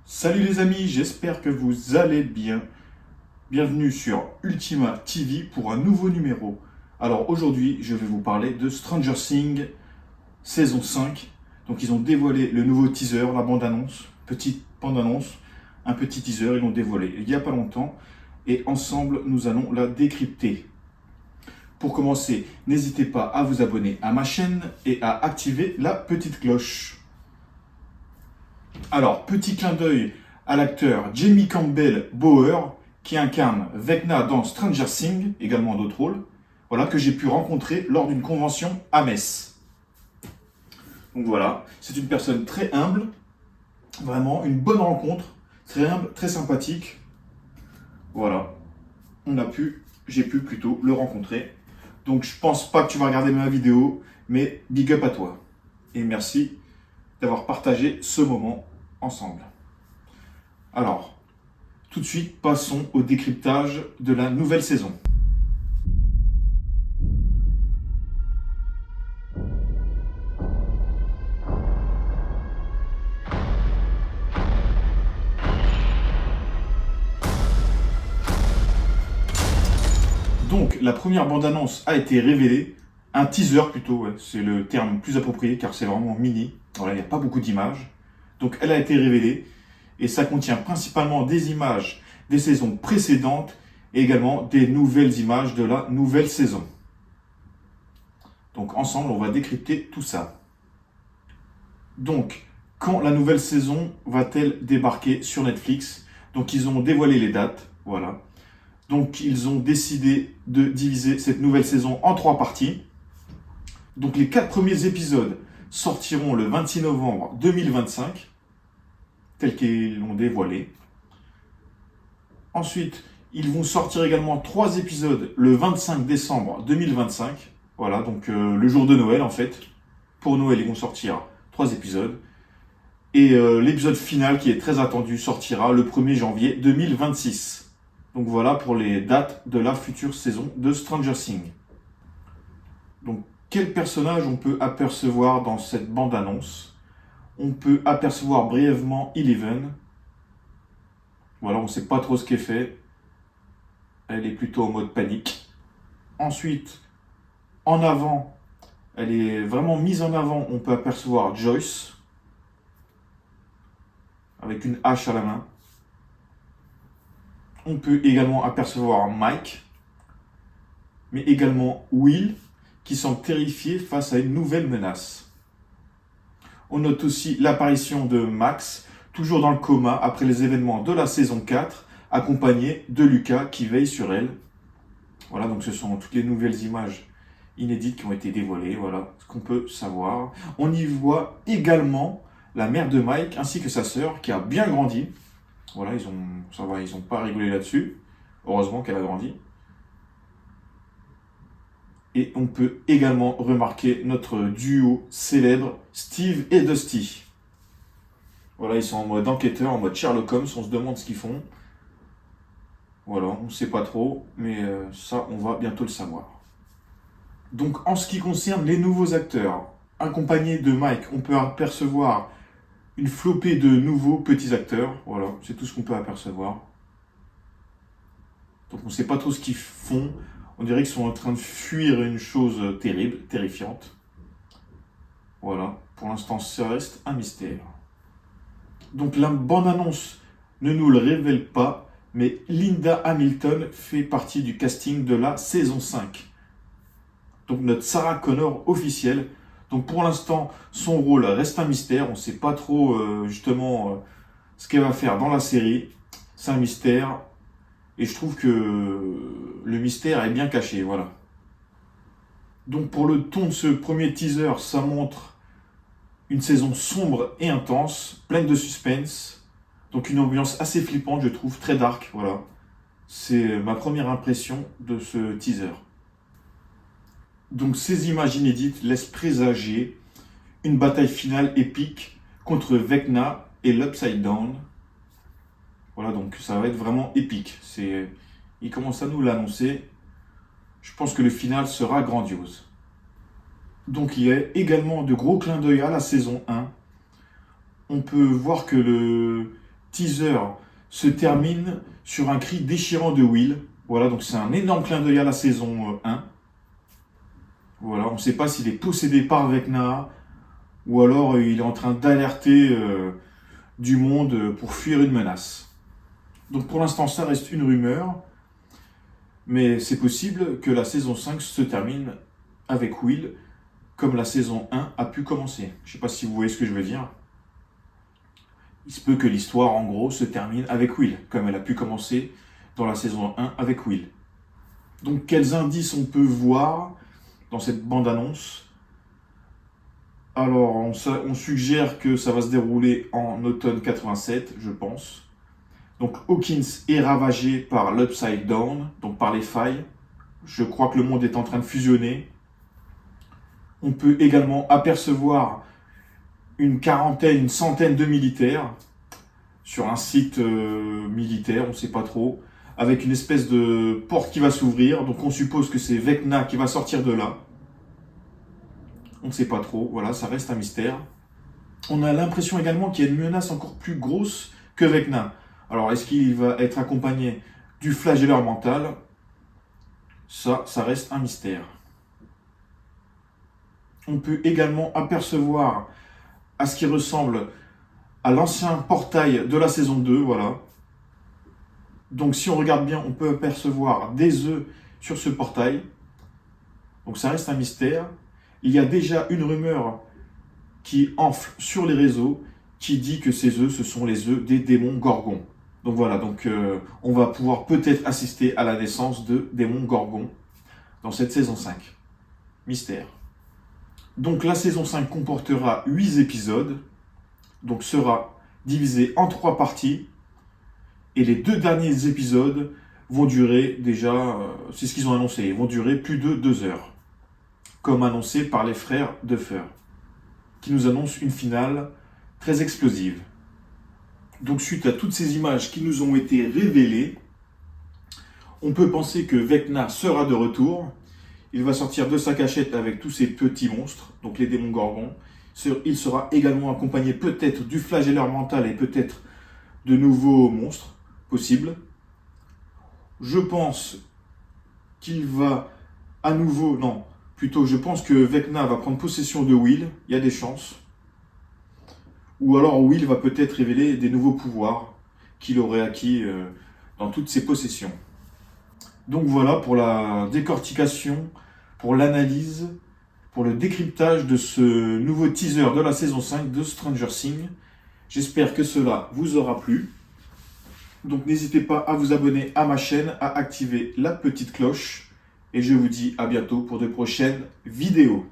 Salut les amis, j'espère que vous allez bien. Bienvenue sur Ultima TV pour un nouveau numéro. Alors aujourd'hui, je vais vous parler de Stranger Things saison 5. Donc ils ont dévoilé le nouveau teaser, la bande-annonce, petite bande-annonce, un petit teaser, ils l'ont dévoilé il n'y a pas longtemps. Et ensemble, nous allons la décrypter. Pour commencer, n'hésitez pas à vous abonner à ma chaîne et à activer la petite cloche. Alors, petit clin d'œil à l'acteur Jamie Campbell Bower, qui incarne Vecna dans Stranger Things, également d'autres rôles, voilà, que j'ai pu rencontrer lors d'une convention à Metz. Donc voilà, c'est une personne très humble, vraiment une bonne rencontre, très humble, très sympathique. Voilà, j'ai pu plutôt le rencontrer. Donc je pense pas que tu vas regarder ma vidéo, mais big up à toi. Et merci d'avoir partagé ce moment ensemble. Alors, tout de suite, passons au décryptage de la nouvelle saison. Donc, la première bande-annonce a été révélée, un teaser plutôt, ouais, c'est le terme plus approprié car c'est vraiment mini. Voilà, il n'y a pas beaucoup d'images. Donc, elle a été révélée et ça contient principalement des images des saisons précédentes et également des nouvelles images de la nouvelle saison. Donc, ensemble, on va décrypter tout ça. Donc, quand la nouvelle saison va-t-elle débarquer sur Netflix? Donc, ils ont dévoilé les dates, voilà. Donc, ils ont décidé de diviser cette nouvelle saison en 3 parties. Donc, les 4 premiers épisodes sortiront le 26 novembre 2025, tels qu'ils l'ont dévoilé. Ensuite, ils vont sortir également 3 épisodes le 25 décembre 2025. Voilà, donc le jour de Noël en fait. Pour Noël, ils vont sortir 3 épisodes. Et l'épisode final, qui est très attendu, sortira le 1er janvier 2026. Donc voilà pour les dates de la future saison de Stranger Things. Donc quel personnage on peut apercevoir dans cette bande-annonce? On peut apercevoir brièvement Eleven. Voilà, on ne sait pas trop ce qu'elle fait. Elle est plutôt en mode panique. Ensuite, en avant, elle est vraiment mise en avant. On peut apercevoir Joyce avec une hache à la main. On peut également apercevoir Mike, mais également Will, qui semble terrifié face à une nouvelle menace. On note aussi l'apparition de Max, toujours dans le coma après les événements de la saison 4, accompagné de Lucas qui veille sur elle. Voilà, donc ce sont toutes les nouvelles images inédites qui ont été dévoilées, voilà ce qu'on peut savoir. On y voit également la mère de Mike ainsi que sa sœur qui a bien grandi. Voilà, ils n'ont pas rigolé là-dessus. Heureusement qu'elle a grandi. Et on peut également remarquer notre duo célèbre, Steve et Dusty. Voilà, ils sont en mode enquêteur, en mode Sherlock Holmes, on se demande ce qu'ils font. Voilà, on ne sait pas trop, mais ça, on va bientôt le savoir. Donc, en ce qui concerne les nouveaux acteurs, accompagnés de Mike, on peut apercevoir une flopée de nouveaux petits acteurs. Voilà, c'est tout ce qu'on peut apercevoir. Donc, on ne sait pas trop ce qu'ils font. On dirait qu'ils sont en train de fuir une chose terrible, terrifiante. Voilà, pour l'instant, ça reste un mystère. Donc, la bande-annonce ne nous le révèle pas, mais Linda Hamilton fait partie du casting de la saison 5. Donc, notre Sarah Connor officielle. Donc, pour l'instant, son rôle reste un mystère. On ne sait pas trop, ce qu'elle va faire dans la série. C'est un mystère. Et je trouve que le mystère est bien caché, voilà. Donc pour le ton de ce premier teaser, ça montre une saison sombre et intense, pleine de suspense. Donc une ambiance assez flippante, je trouve, très dark, voilà. C'est ma première impression de ce teaser. Donc ces images inédites laissent présager une bataille finale épique contre Vecna et l'Upside Down. Voilà, donc ça va être vraiment épique. Il commence à nous l'annoncer. Je pense que le final sera grandiose. Donc il y a également de gros clins d'œil à la saison 1. On peut voir que teaser se termine sur un cri déchirant de Will. Voilà, donc c'est un énorme clin d'œil à la saison 1. Voilà, on ne sait pas s'il est possédé par Vecna ou alors il est en train d'alerter du monde pour fuir une menace. Donc pour l'instant, ça reste une rumeur, mais c'est possible que la saison 5 se termine avec Will, comme la saison 1 a pu commencer. Je ne sais pas si vous voyez ce que je veux dire. Il se peut que l'histoire, en gros, se termine avec Will, comme elle a pu commencer dans la saison 1 avec Will. Donc quels indices on peut voir dans cette bande-annonce? Alors on suggère que ça va se dérouler en automne 87, je pense. Donc Hawkins est ravagé par l'Upside Down, donc par les failles. Je crois que le monde est en train de fusionner. On peut également apercevoir une centaine de militaires sur un site militaire, on ne sait pas trop, avec une espèce de porte qui va s'ouvrir. Donc on suppose que c'est Vecna qui va sortir de là. On ne sait pas trop, voilà, ça reste un mystère. On a l'impression également qu'il y a une menace encore plus grosse que Vecna. Alors est-ce qu'il va être accompagné du flagelleur mental? Ça reste un mystère. On peut également apercevoir à ce qui ressemble à l'ancien portail de la saison 2, voilà. Donc si on regarde bien, on peut apercevoir des œufs sur ce portail. Donc ça reste un mystère. Il y a déjà une rumeur qui enfle sur les réseaux qui dit que ces œufs, ce sont les œufs des démons Gorgons. Donc voilà, on va pouvoir peut-être assister à la naissance de démons Gorgons dans cette saison 5. Mystère. Donc la saison 5 comportera 8 épisodes, donc sera divisée en 3 parties, et les 2 derniers épisodes vont durer déjà, c'est ce qu'ils ont annoncé, ils vont durer plus de 2 heures, comme annoncé par les frères Duffer, qui nous annoncent une finale très explosive. Donc suite à toutes ces images qui nous ont été révélées, on peut penser que Vecna sera de retour. Il va sortir de sa cachette avec tous ces petits monstres, donc les démons Gorgons. Il sera également accompagné peut-être du flagelleur mental et peut-être de nouveaux monstres possibles. Je pense qu'il va à nouveau... Non, plutôt je pense que Vecna va prendre possession de Will. Il y a des chances. Ou alors Will va peut-être révéler des nouveaux pouvoirs qu'il aurait acquis dans toutes ses possessions. Donc voilà pour la décortication, pour l'analyse, pour le décryptage de ce nouveau teaser de la saison 5 de Stranger Things. J'espère que cela vous aura plu. Donc n'hésitez pas à vous abonner à ma chaîne, à activer la petite cloche. Et je vous dis à bientôt pour de prochaines vidéos.